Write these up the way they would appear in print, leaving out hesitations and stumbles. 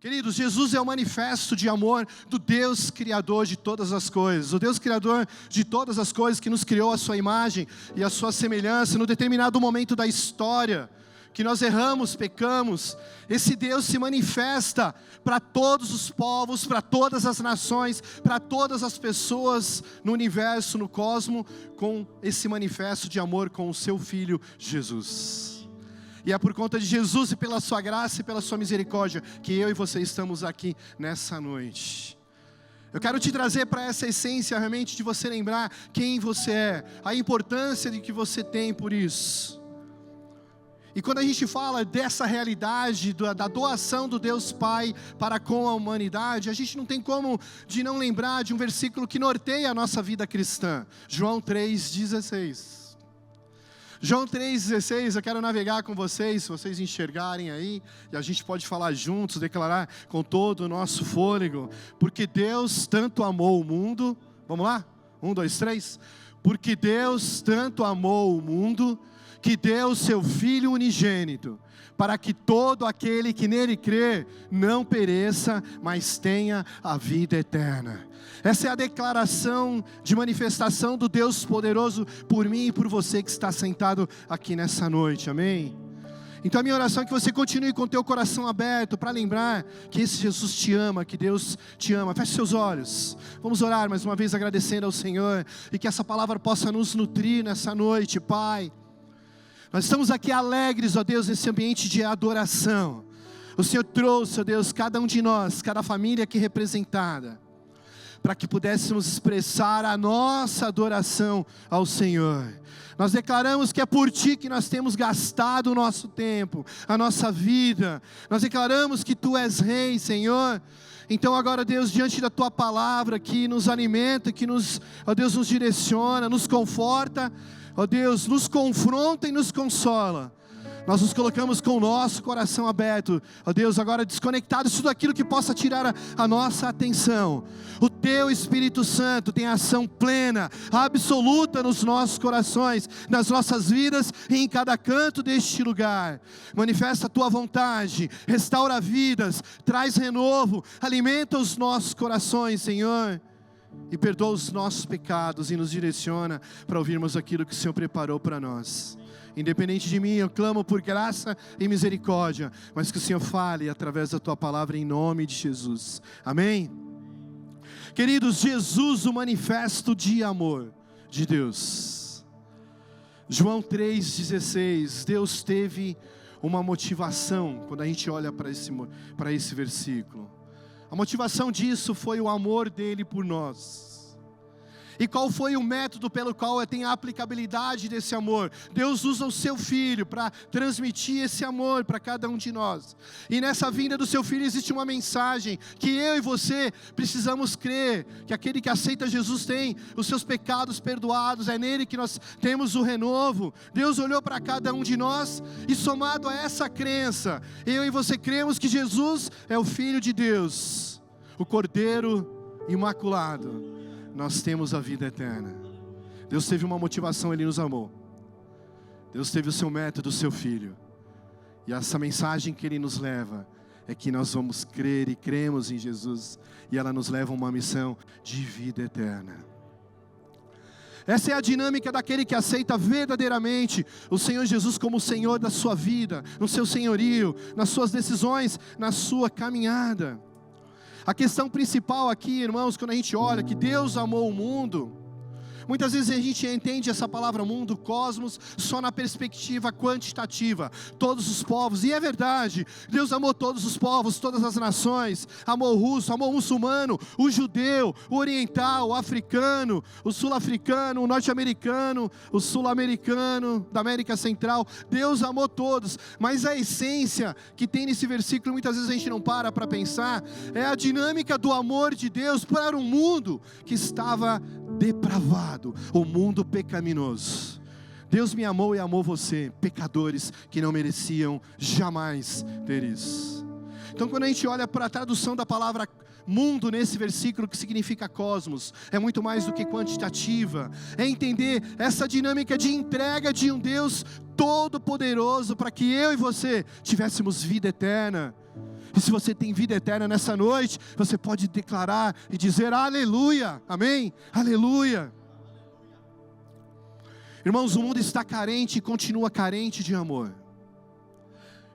Queridos, Jesus é o manifesto de amor do Deus Criador de todas as coisas. O Deus Criador de todas as coisas que nos criou a sua imagem e a sua semelhança. No determinado momento da história, que nós erramos, pecamos, esse Deus se manifesta para todos os povos, para todas as nações, para todas as pessoas no universo, no cosmo, com esse manifesto de amor com o seu Filho Jesus. E é por conta de Jesus e pela sua graça e pela sua misericórdia que eu e você estamos aqui nessa noite. Eu quero te trazer para essa essência realmente de você lembrar quem você é, a importância de que você tem por isso. E quando a gente fala dessa realidade, da doação do Deus Pai para com a humanidade, a gente não tem como de não lembrar de um versículo que norteia a nossa vida cristã. João 3,16. João 3,16, eu quero navegar com vocês, se vocês enxergarem aí, e a gente pode falar juntos, declarar com todo o nosso fôlego. Porque Deus tanto amou o mundo, vamos lá? 1, 2, 3. Porque Deus tanto amou o mundo, que deu o seu Filho unigênito, para que todo aquele que nele crê não pereça, mas tenha a vida eterna. Essa é a declaração de manifestação do Deus poderoso por mim e por você que está sentado aqui nessa noite, amém? Então a minha oração é que você continue com o teu coração aberto para lembrar que esse Jesus te ama, que Deus te ama. Feche seus olhos, vamos orar mais uma vez agradecendo ao Senhor, e que essa palavra possa nos nutrir nessa noite, Pai. Nós estamos aqui alegres, ó Deus, nesse ambiente de adoração. O Senhor trouxe, ó Deus, cada um de nós, cada família aqui representada, para que pudéssemos expressar a nossa adoração ao Senhor. Nós declaramos que é por Ti que nós temos gastado o nosso tempo, a nossa vida. Nós declaramos que Tu és Rei, Senhor. Então agora, Deus, diante da Tua palavra que nos alimenta, que nos, ó Deus, nos direciona, nos conforta, ó Deus, nos confronta e nos consola. Nós nos colocamos com o nosso coração aberto, ó Deus, agora desconectado de tudo aquilo que possa tirar a nossa atenção. O Teu Espírito Santo tem ação plena, absoluta nos nossos corações, nas nossas vidas e em cada canto deste lugar. Manifesta a Tua vontade, restaura vidas, traz renovo, alimenta os nossos corações, Senhor, e perdoa os nossos pecados e nos direciona para ouvirmos aquilo que o Senhor preparou para nós. Independente de mim, eu clamo por graça e misericórdia, mas que o Senhor fale através da Tua palavra em nome de Jesus, amém? Queridos, Jesus, o manifesto de amor de Deus. João 3,16, Deus teve uma motivação, quando a gente olha para esse versículo. A motivação disso foi o amor dele por nós. E qual foi o método pelo qual tem a aplicabilidade desse amor? Deus usa o seu Filho para transmitir esse amor para cada um de nós. E nessa vinda do seu Filho existe uma mensagem que eu e você precisamos crer, que aquele que aceita Jesus tem os seus pecados perdoados, é nele que nós temos o renovo. Deus olhou para cada um de nós e, somado a essa crença, eu e você cremos que Jesus é o Filho de Deus, o Cordeiro imaculado. Nós temos a vida eterna. Deus teve uma motivação, Ele nos amou. Deus teve o seu método, o seu Filho. E essa mensagem que Ele nos leva é que nós vamos crer e cremos em Jesus, e ela nos leva a uma missão de vida eterna. Essa é a dinâmica daquele que aceita verdadeiramente o Senhor Jesus como o Senhor da sua vida, no seu senhorio, nas suas decisões, na sua caminhada. A questão principal aqui, irmãos, quando a gente olha que Deus amou o mundo, muitas vezes a gente entende essa palavra mundo, cosmos, só na perspectiva quantitativa, todos os povos, e é verdade, Deus amou todos os povos, todas as nações, amou o russo, amou o muçulmano, o judeu, o oriental, o africano, o sul-africano, o norte-americano, o sul-americano, da América Central. Deus amou todos, mas a essência que tem nesse versículo, muitas vezes a gente não para pensar, é a dinâmica do amor de Deus para um mundo que estava depravado, o mundo pecaminoso. Deus me amou e amou você, pecadores que não mereciam jamais ter isso. Então quando a gente olha para a tradução da palavra mundo nesse versículo, que significa cosmos, é muito mais do que quantitativa, é entender essa dinâmica de entrega de um Deus todo poderoso para que eu e você tivéssemos vida eterna. E se você tem vida eterna nessa noite, você pode declarar e dizer aleluia, amém? Aleluia. Irmãos, o mundo está carente e continua carente de amor.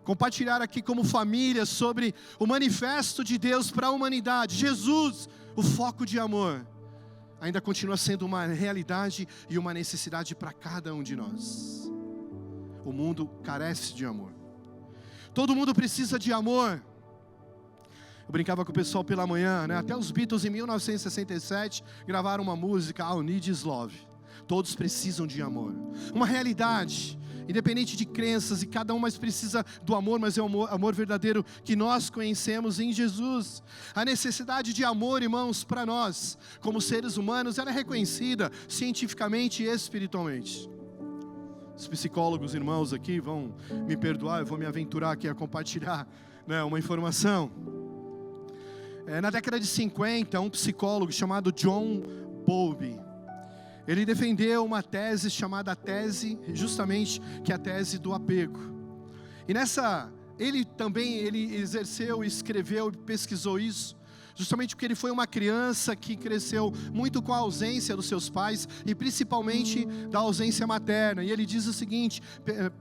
Compartilhar aqui como família sobre o manifesto de Deus para a humanidade. Jesus, o foco de amor, ainda continua sendo uma realidade e uma necessidade para cada um de nós. O mundo carece de amor. Todo mundo precisa de amor. Eu brincava com o pessoal pela manhã, né? Até os Beatles em 1967 gravaram uma música, All Need Is Love. Todos precisam de amor. Uma realidade, independente de crenças, e cada um mais precisa do amor, mas é o amor verdadeiro que nós conhecemos em Jesus. A necessidade de amor, irmãos, para nós, como seres humanos, ela é reconhecida cientificamente e espiritualmente. Os psicólogos, irmãos, aqui vão me perdoar, eu vou me aventurar aqui a compartilhar, né, uma informação. Na década de 50, um psicólogo chamado John Bowlby, ele defendeu uma tese chamada tese, justamente, que é a tese do apego. E nessa, ele exerceu, escreveu e pesquisou isso, justamente porque ele foi uma criança que cresceu muito com a ausência dos seus pais e principalmente da ausência materna. E ele diz o seguinte,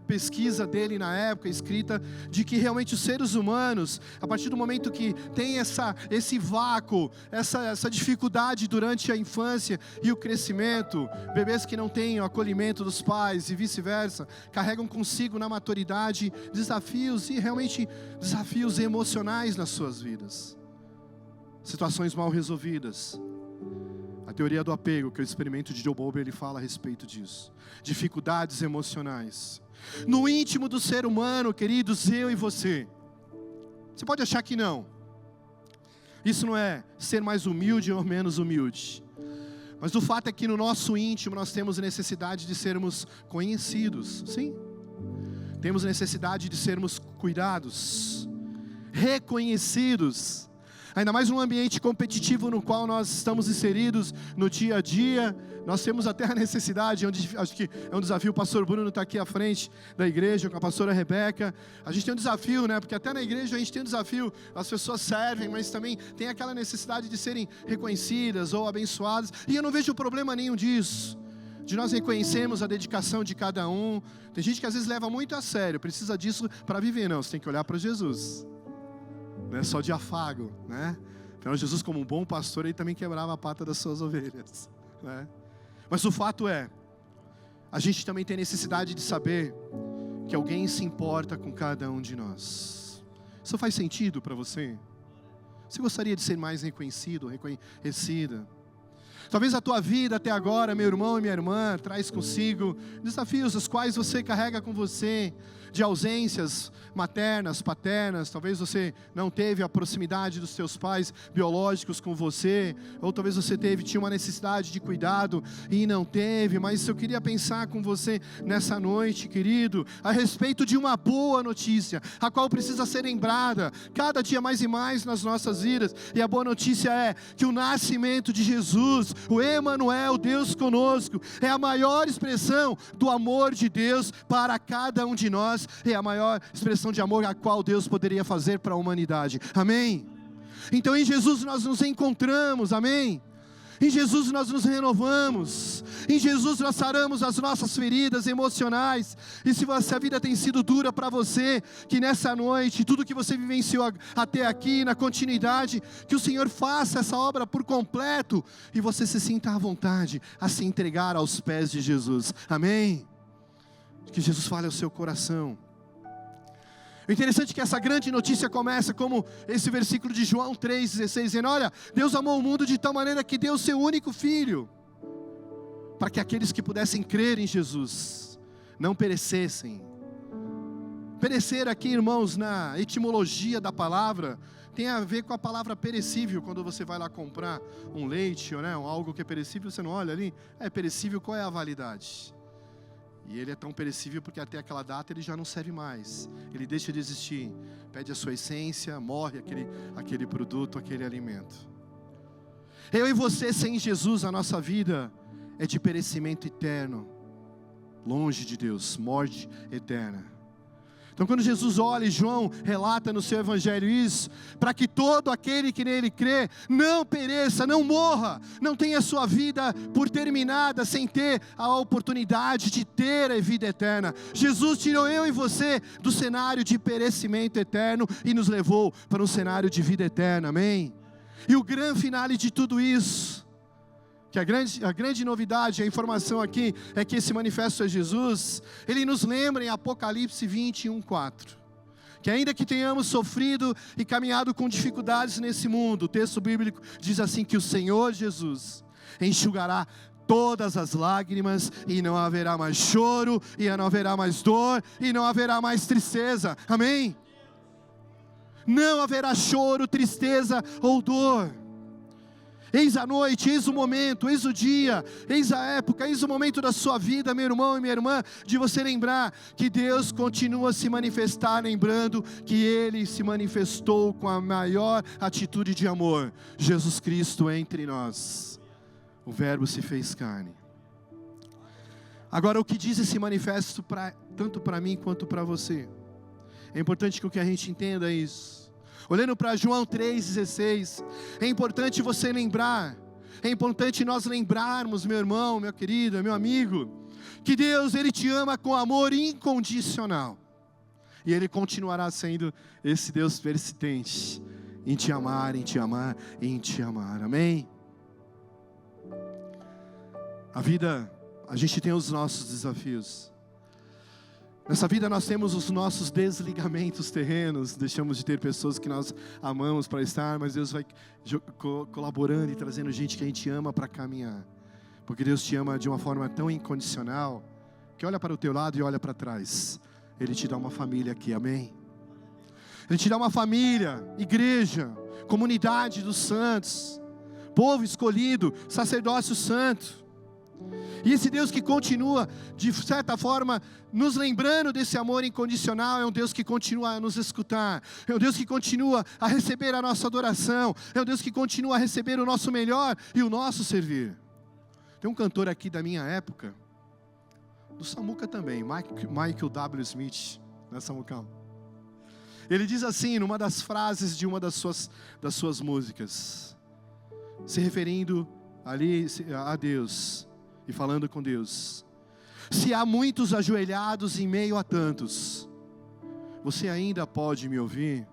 pesquisa dele na época, escrita, de que realmente os seres humanos, a partir do momento que tem esse vácuo, essa dificuldade durante a infância e o crescimento, bebês que não têm o acolhimento dos pais e vice-versa, carregam consigo na maturidade desafios e realmente desafios emocionais nas suas vidas. Situações mal resolvidas. A teoria do apego, que é o experimento de John Bowlby, ele fala a respeito disso. Dificuldades emocionais. No íntimo do ser humano, queridos, eu e você. Você pode achar que não. Isso não é ser mais humilde ou menos humilde. Mas o fato é que no nosso íntimo nós temos necessidade de sermos conhecidos. Sim. Temos necessidade de sermos cuidados, reconhecidos. Ainda mais num ambiente competitivo no qual nós estamos inseridos no dia a dia. Nós temos até a necessidade, acho que é um desafio, o pastor Bruno está aqui à frente da igreja, com a pastora Rebeca. A gente tem um desafio, né? Porque até na igreja a gente tem um desafio, as pessoas servem, mas também tem aquela necessidade de serem reconhecidas ou abençoadas. E eu não vejo problema nenhum disso, de nós reconhecermos a dedicação de cada um. Tem gente que às vezes leva muito a sério, precisa disso para viver. Não, você tem que olhar para Jesus. Não é só de afago, né? Afinal, Jesus, como um bom pastor, ele também quebrava a pata das suas ovelhas, né? Mas o fato é, a gente também tem necessidade de saber que alguém se importa com cada um de nós. Isso faz sentido para você? Você gostaria de ser mais reconhecido, reconhecida? Talvez a tua vida até agora, meu irmão e minha irmã, traz consigo desafios os quais você carrega com você, de ausências maternas, paternas. Talvez você não teve a proximidade dos seus pais biológicos com você, ou talvez você tinha uma necessidade de cuidado e não teve. Mas eu queria pensar com você nessa noite, querido, a respeito de uma boa notícia, a qual precisa ser lembrada cada dia mais e mais nas nossas vidas. E a boa notícia é que o nascimento de Jesus, o Emanuel, Deus conosco, é a maior expressão do amor de Deus para cada um de nós, é a maior expressão de amor a qual Deus poderia fazer para a humanidade, amém? Então em Jesus nós nos encontramos, amém? Em Jesus nós nos renovamos, em Jesus nós saramos as nossas feridas emocionais. E se a vida tem sido dura para você, que nessa noite, tudo que você vivenciou até aqui, na continuidade, que o Senhor faça essa obra por completo, e você se sinta à vontade a se entregar aos pés de Jesus, amém? Que Jesus fale ao seu coração. O interessante é que essa grande notícia começa como esse versículo de João 3,16, dizendo: olha, Deus amou o mundo de tal maneira que deu o seu único Filho, para que aqueles que pudessem crer em Jesus não perecessem. Perecer aqui, irmãos, na etimologia da palavra, tem a ver com a palavra perecível. Quando você vai lá comprar um leite, ou, né, algo que é perecível, você não olha ali, é perecível, qual é a validade? E ele é tão perecível porque até aquela data ele já não serve mais. Ele deixa de existir. Perde a sua essência, morre aquele produto, aquele alimento. Eu e você sem Jesus, a nossa vida é de perecimento eterno. Longe de Deus, morte eterna. Então quando Jesus olha, e João relata no seu evangelho isso, para que todo aquele que nele crê, não pereça, não morra, não tenha sua vida por terminada, sem ter a oportunidade de ter a vida eterna. Jesus tirou eu e você do cenário de perecimento eterno e nos levou para um cenário de vida eterna, amém? E o grande finale de tudo isso, que a grande novidade, a informação aqui, é que esse manifesto é Jesus, ele nos lembra em Apocalipse 21:4, que ainda que tenhamos sofrido e caminhado com dificuldades nesse mundo, o texto bíblico diz assim, que o Senhor Jesus enxugará todas as lágrimas, e não haverá mais choro, e não haverá mais dor, e não haverá mais tristeza, amém? Não haverá choro, tristeza ou dor. Eis a noite, eis o momento, eis o dia, eis a época, eis o momento da sua vida, meu irmão e minha irmã, de você lembrar que Deus continua a se manifestar, lembrando que Ele se manifestou com a maior atitude de amor. Jesus Cristo entre nós, o Verbo se fez carne. Agora, o que diz esse manifesto tanto para mim quanto para você? É importante que a gente entenda isso. Olhando para João 3,16, é importante você lembrar, é importante nós lembrarmos, meu irmão, meu querido, meu amigo, que Deus, Ele te ama com amor incondicional, e Ele continuará sendo esse Deus persistente, em te amar, em te amar, em te amar, amém? A vida, a gente tem os nossos desafios. Nessa vida nós temos os nossos desligamentos terrenos, deixamos de ter pessoas que nós amamos para estar, mas Deus vai colaborando e trazendo gente que a gente ama para caminhar, porque Deus te ama de uma forma tão incondicional, que olha para o teu lado e olha para trás, Ele te dá uma família aqui, amém? Ele te dá uma família, igreja, comunidade dos santos, povo escolhido, sacerdócio santo. E esse Deus que continua, de certa forma, nos lembrando desse amor incondicional, é um Deus que continua a nos escutar, é um Deus que continua a receber a nossa adoração, é um Deus que continua a receber o nosso melhor e o nosso servir. Tem um cantor aqui da minha época, do Samuca também, Michael W. Smith, né, Samucão? Ele diz assim, numa das frases de uma das suas músicas, se referindo ali a Deus, e falando com Deus: se há muitos ajoelhados em meio a tantos, você ainda pode me ouvir?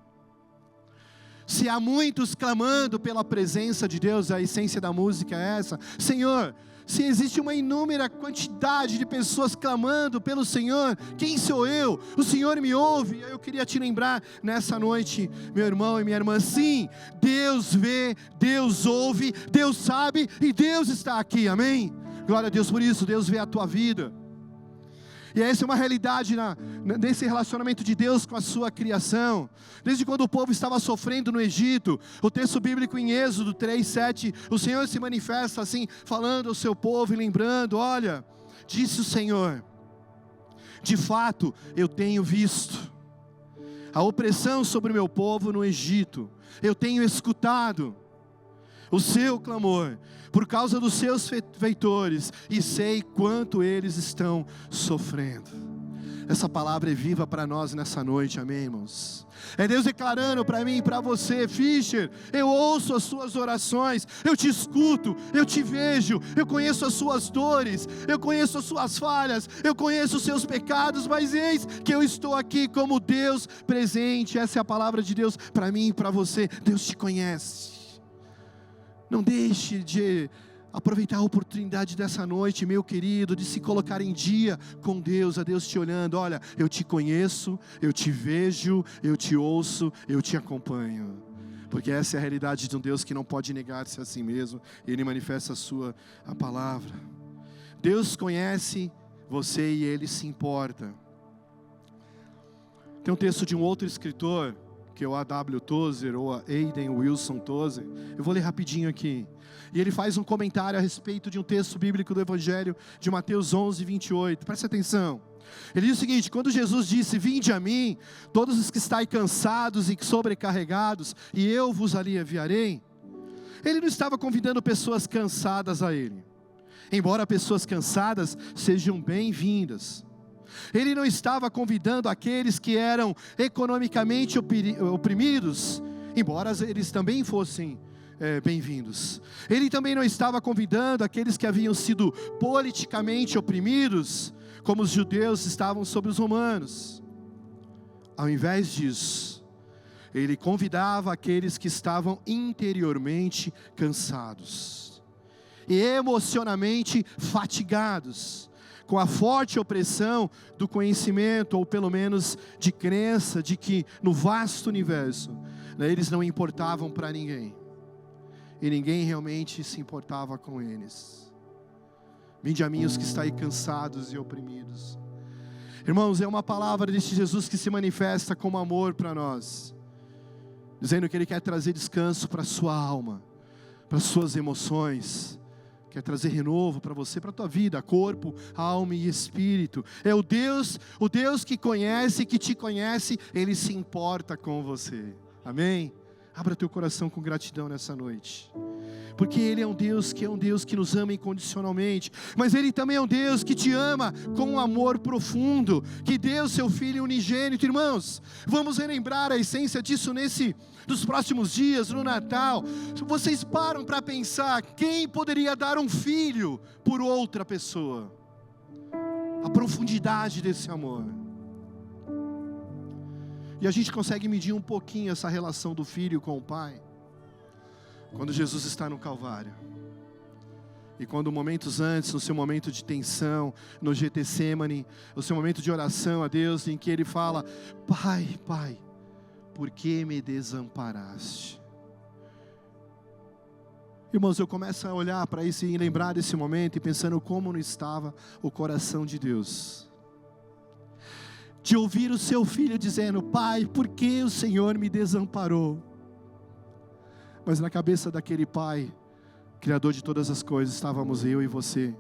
Se há muitos clamando pela presença de Deus, a essência da música é essa: Senhor, se existe uma inúmera quantidade de pessoas clamando pelo Senhor, quem sou eu? O Senhor me ouve. Eu queria te lembrar nessa noite, meu irmão e minha irmã, sim, Deus vê, Deus ouve, Deus sabe e Deus está aqui, amém? Glória a Deus por isso. Deus vê a tua vida. E essa é uma realidade nesse relacionamento de Deus com a sua criação. Desde quando o povo estava sofrendo no Egito, o texto bíblico em Êxodo 3:7, o Senhor se manifesta assim, falando ao seu povo e lembrando: olha, disse o Senhor, de fato eu tenho visto a opressão sobre o meu povo no Egito, eu tenho escutado o seu clamor por causa dos seus feitores, e sei quanto eles estão sofrendo. Essa palavra é viva para nós nessa noite, amém, irmãos? É Deus declarando para mim e para você: Fischer, eu ouço as suas orações, eu te escuto, eu te vejo, eu conheço as suas dores, eu conheço as suas falhas, eu conheço os seus pecados, mas eis que eu estou aqui como Deus presente. Essa é a palavra de Deus para mim e para você. Deus te conhece. Não deixe de aproveitar a oportunidade dessa noite, meu querido, de se colocar em dia com Deus, a Deus te olhando: olha, eu te conheço, eu te vejo, eu te ouço, eu te acompanho. Porque essa é a realidade de um Deus que não pode negar-se a si mesmo, Ele manifesta a palavra. Deus conhece você e Ele se importa. Tem um texto de um outro escritor, que é o A.W. Tozer, ou a Aiden Wilson Tozer. Eu vou ler rapidinho aqui. E ele faz um comentário a respeito de um texto bíblico do Evangelho de Mateus 11:28. Preste atenção. Ele diz o seguinte: quando Jesus disse: vinde a mim, todos os que estáis cansados e sobrecarregados, e eu vos aliviarei, Ele não estava convidando pessoas cansadas a Ele. Embora pessoas cansadas sejam bem-vindas, Ele não estava convidando aqueles que eram economicamente oprimidos, embora eles também fossem bem-vindos. Ele também não estava convidando aqueles que haviam sido politicamente oprimidos, como os judeus estavam sobre os romanos. Ao invés disso, ele convidava aqueles que estavam interiormente cansados e emocionalmente fatigados, com a forte opressão do conhecimento, ou pelo menos de crença, de que no vasto universo, eles não importavam para ninguém, e ninguém realmente se importava com eles. Vinde a mim os que estáis cansados e oprimidos. Irmãos, é uma palavra deste Jesus que se manifesta como amor para nós, dizendo que Ele quer trazer descanso para a sua alma, para as suas emoções, quer trazer renovo para você, para a tua vida, corpo, alma e espírito. É o Deus que conhece, que te conhece, Ele se importa com você. Amém? Abra teu coração com gratidão nessa noite, porque Ele é um Deus que nos ama incondicionalmente, mas Ele também é um Deus que te ama com um amor profundo, que deu seu Filho unigênito. Irmãos, vamos relembrar a essência disso nos próximos dias, no Natal. Vocês param para pensar, quem poderia dar um filho por outra pessoa? A profundidade desse amor. E a gente consegue medir um pouquinho essa relação do filho com o pai, quando Jesus está no Calvário, e quando momentos antes, no seu momento de tensão, no Getsemane, no seu momento de oração a Deus, em que Ele fala: Pai, Pai, por que me desamparaste? Irmãos, eu começo a olhar para isso e lembrar desse momento, e pensando como não estava o coração de Deus, de ouvir o seu filho dizendo: Pai, por que o Senhor me desamparou? Mas na cabeça daquele pai, Criador de todas as coisas, estávamos eu e você,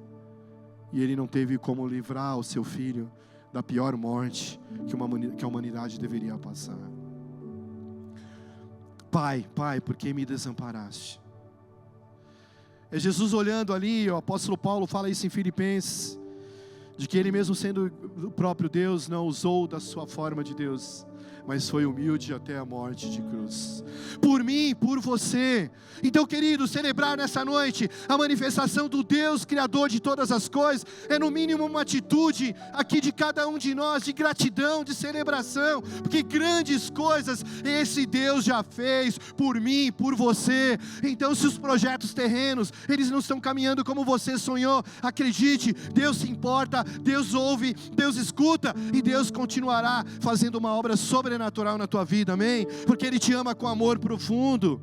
e Ele não teve como livrar o seu filho da pior morte que a humanidade deveria passar. Pai, Pai, por que me desamparaste? É Jesus olhando ali, o apóstolo Paulo fala isso em Filipenses, de que Ele mesmo sendo o próprio Deus, não usou da sua forma de Deus, mas foi humilde até a morte de cruz, por mim, por você. Então, querido, celebrar nessa noite a manifestação do Deus Criador de todas as coisas, é no mínimo uma atitude aqui de cada um de nós, de gratidão, de celebração, porque grandes coisas esse Deus já fez, por mim, por você. Então, se os projetos terrenos, eles não estão caminhando como você sonhou, acredite, Deus se importa, Deus ouve, Deus escuta, e Deus continuará fazendo uma obra sobrenatural na tua vida, amém? Porque Ele te ama com amor profundo.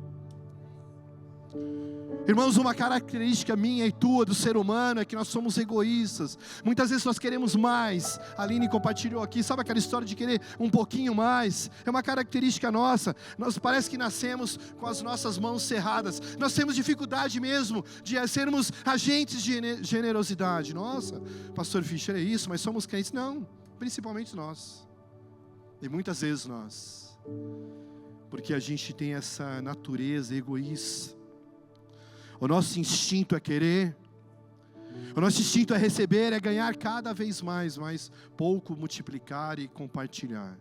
Irmãos, uma característica minha e tua, do ser humano, é que nós somos egoístas. Muitas vezes nós queremos mais. A Aline compartilhou aqui, sabe aquela história de querer um pouquinho mais? É uma característica nossa. Nós parece que nascemos com as nossas mãos cerradas. Nós temos dificuldade mesmo de sermos agentes de generosidade. Nossa, pastor Fischer, é isso, mas somos crentes? Não, principalmente nós. E muitas vezes nós, porque a gente tem essa natureza egoísta. O nosso instinto é querer, o nosso instinto é receber, é ganhar cada vez mais, mas pouco multiplicar e compartilhar.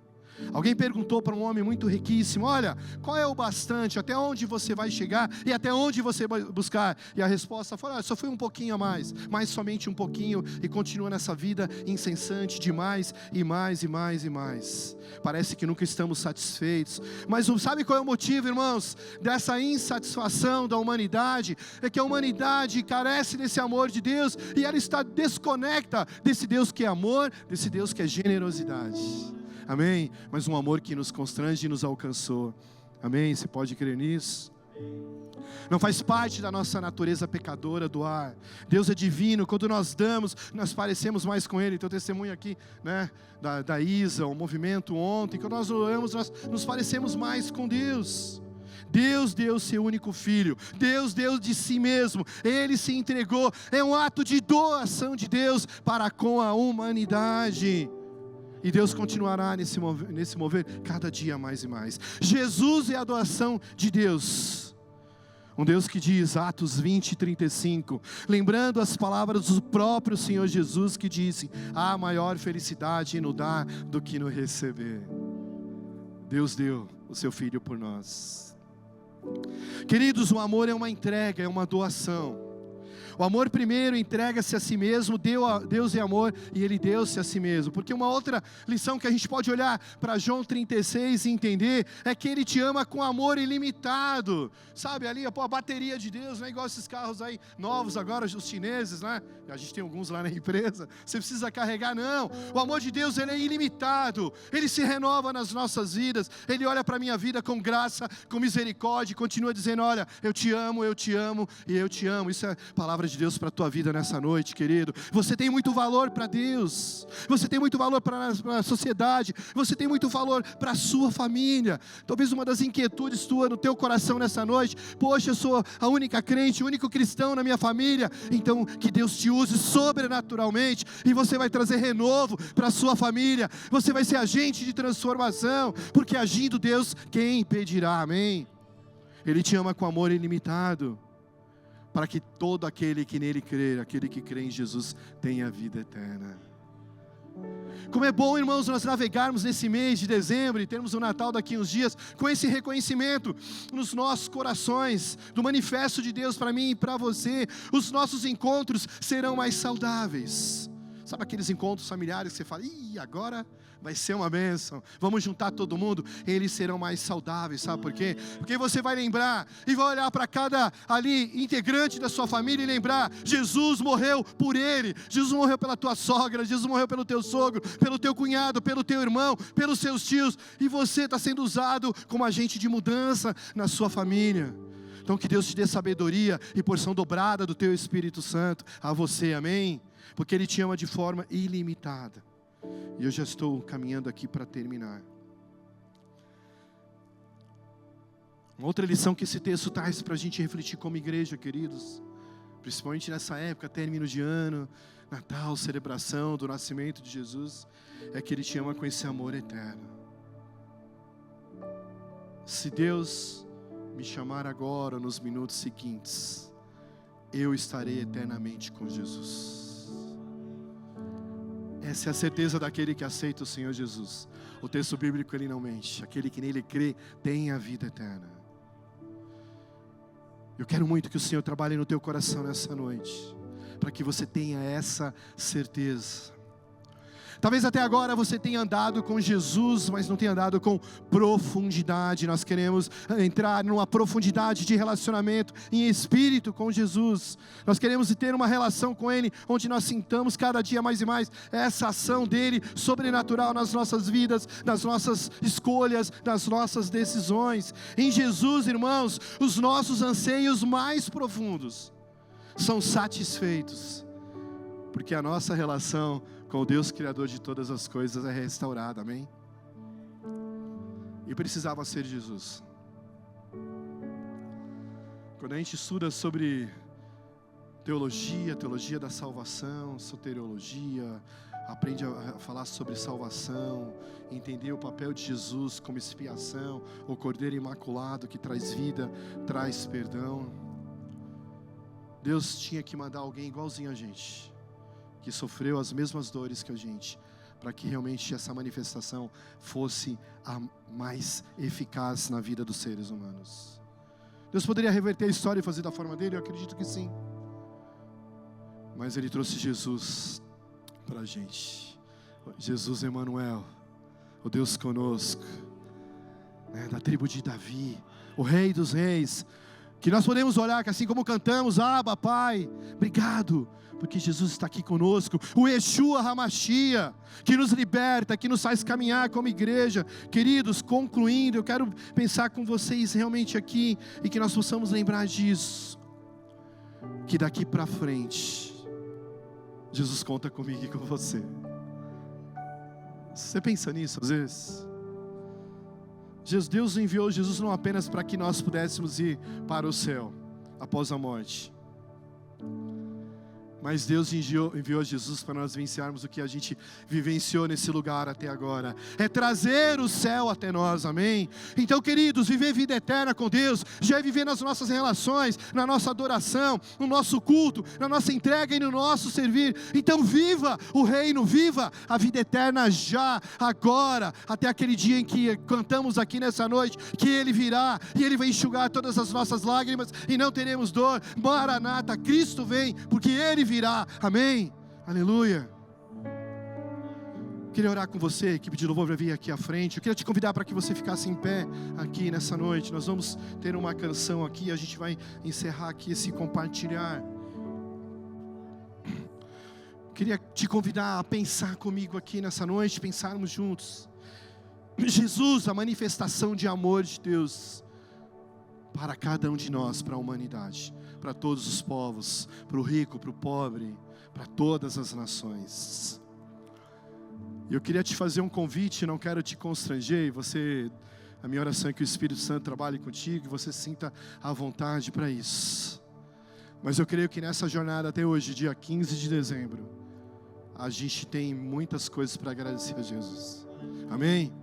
Alguém perguntou para um homem muito riquíssimo: olha, qual é o bastante, até onde você vai chegar e até onde você vai buscar? E a resposta foi: só foi um pouquinho a mais, mas somente um pouquinho, e continua nessa vida incessante de mais e mais e mais e mais. Parece que nunca estamos satisfeitos, mas sabe qual é o motivo, irmãos, dessa insatisfação da humanidade? É que a humanidade carece desse amor de Deus, e ela está desconecta desse Deus que é amor, desse Deus que é generosidade. Amém? Mas um amor que nos constrange e nos alcançou. Amém? Você pode crer nisso? Não faz parte da nossa natureza pecadora doar. Deus é divino. Quando nós damos, nós parecemos mais com Ele. Teu testemunho aqui, né, da Isa, o movimento ontem. Quando nós oramos, nós nos parecemos mais com Deus. Deus deu seu único filho, Deus deu de si mesmo, Ele se entregou. É um ato de doação de Deus para com a humanidade. E Deus continuará nesse mover cada dia mais e mais. Jesus é a doação de Deus. Um Deus que diz, Atos 20:35, lembrando as palavras do próprio Senhor Jesus, que disse: há maior felicidade no dar do que no receber. Deus deu o seu Filho por nós. Queridos, o amor é uma entrega, é uma doação. O amor primeiro entrega-se a si mesmo, Deus é amor e Ele deu-se a si mesmo. Porque uma outra lição que a gente pode olhar para João 36 e entender é que Ele te ama com amor ilimitado. Sabe, ali a bateria de Deus, não é igual esses carros aí novos agora, os chineses, né? A gente tem alguns lá na empresa, você precisa carregar, não. O amor de Deus, Ele é ilimitado, Ele se renova nas nossas vidas, Ele olha para a minha vida com graça, com misericórdia, e continua dizendo: olha, eu te amo e eu te amo. Isso é palavra de Deus para a tua vida nessa noite, querido. Você tem muito valor para Deus, você tem muito valor para a sociedade, você tem muito valor para a sua família. Talvez uma das inquietudes tua no teu coração nessa noite: poxa, eu sou a única crente, o único cristão na minha família. Então que Deus te use sobrenaturalmente e você vai trazer renovo para a sua família, você vai ser agente de transformação, porque agindo Deus, quem impedirá? Amém? Ele te ama com amor ilimitado, para que todo aquele que nele crer, aquele que crê em Jesus, tenha vida eterna. Como é bom, irmãos, nós navegarmos nesse mês de dezembro e termos o Natal daqui uns dias, com esse reconhecimento nos nossos corações, do manifesto de Deus para mim e para você. Os nossos encontros serão mais saudáveis. Sabe aqueles encontros familiares que você fala: ih, agora vai ser uma bênção, vamos juntar todo mundo? Eles serão mais saudáveis, sabe por quê? Porque você vai lembrar e vai olhar para cada ali integrante da sua família e lembrar: Jesus morreu por ele, Jesus morreu pela tua sogra, Jesus morreu pelo teu sogro, pelo teu cunhado, pelo teu irmão, pelos seus tios, e você está sendo usado como agente de mudança na sua família. Então que Deus te dê sabedoria e porção dobrada do teu Espírito Santo a você, amém? Porque Ele te ama de forma ilimitada. E eu já estou caminhando aqui para terminar. Uma outra lição que esse texto traz para a gente refletir como igreja, queridos, principalmente nessa época, término de ano, Natal, celebração do nascimento de Jesus, é que Ele te ama com esse amor eterno. Se Deus me chamar agora, nos minutos seguintes, eu estarei eternamente com Jesus. Essa é a certeza daquele que aceita o Senhor Jesus. O texto bíblico, ele não mente. Aquele que nele crê tem a vida eterna. Eu quero muito que o Senhor trabalhe no teu coração nessa noite, para que você tenha essa certeza. Talvez até agora você tenha andado com Jesus, mas não tenha andado com profundidade. Nós queremos entrar numa profundidade de relacionamento em espírito com Jesus. Nós queremos ter uma relação com Ele, onde nós sintamos cada dia mais e mais essa ação dEle sobrenatural nas nossas vidas, nas nossas escolhas, nas nossas decisões. Em Jesus, irmãos, os nossos anseios mais profundos são satisfeitos, porque a nossa relação com o Deus Criador de todas as coisas é restaurada, amém? E precisava ser Jesus. Quando a gente estuda sobre teologia da salvação, soteriologia, aprende a falar sobre salvação, entender o papel de Jesus como expiação, o Cordeiro Imaculado que traz vida, traz perdão. Deus tinha que mandar alguém igualzinho a gente, que sofreu as mesmas dores que a gente, para que realmente essa manifestação fosse a mais eficaz na vida dos seres humanos. Deus poderia reverter a história e fazer da forma dele? Eu acredito que sim. Mas Ele trouxe Jesus para a gente. Jesus Emanuel, o Deus conosco, né, da tribo de Davi, o Rei dos Reis, que nós podemos olhar, que assim como cantamos, Abba, Pai, obrigado, porque Jesus está aqui conosco, o Yeshua HaMashiach, que nos liberta, que nos faz caminhar como igreja. Queridos, concluindo, eu quero pensar com vocês realmente aqui, e que nós possamos lembrar disso, que daqui para frente, Jesus conta comigo e com você. Você pensa nisso às vezes? Deus enviou Jesus não apenas para que nós pudéssemos ir para o céu após a morte, Mas Deus enviou Jesus para nós vencermos o que a gente vivenciou nesse lugar até agora. É trazer o céu até nós, amém? Então, queridos, viver vida eterna com Deus, já é viver nas nossas relações, na nossa adoração, no nosso culto, na nossa entrega e no nosso servir. Então, viva o reino, viva a vida eterna já, agora, até aquele dia em que cantamos aqui nessa noite, que Ele virá e Ele vai enxugar todas as nossas lágrimas e não teremos dor. Maranata, Cristo vem, porque Ele virá, amém, aleluia. Queria orar com você, a equipe de louvor vai vir aqui à frente. Eu queria te convidar para que você ficasse em pé aqui nessa noite. Nós vamos ter uma canção aqui, a gente vai encerrar aqui esse compartilhar. Queria te convidar a pensar comigo aqui nessa noite, pensarmos juntos. Jesus, a manifestação de amor de Deus para cada um de nós, para a humanidade, para todos os povos, para o rico, para o pobre, para todas as nações. Eu queria te fazer um convite, não quero te constranger, a minha oração é que o Espírito Santo trabalhe contigo, e você se sinta à vontade para isso. Mas eu creio que nessa jornada até hoje, dia 15 de dezembro, a gente tem muitas coisas para agradecer a Jesus. Amém?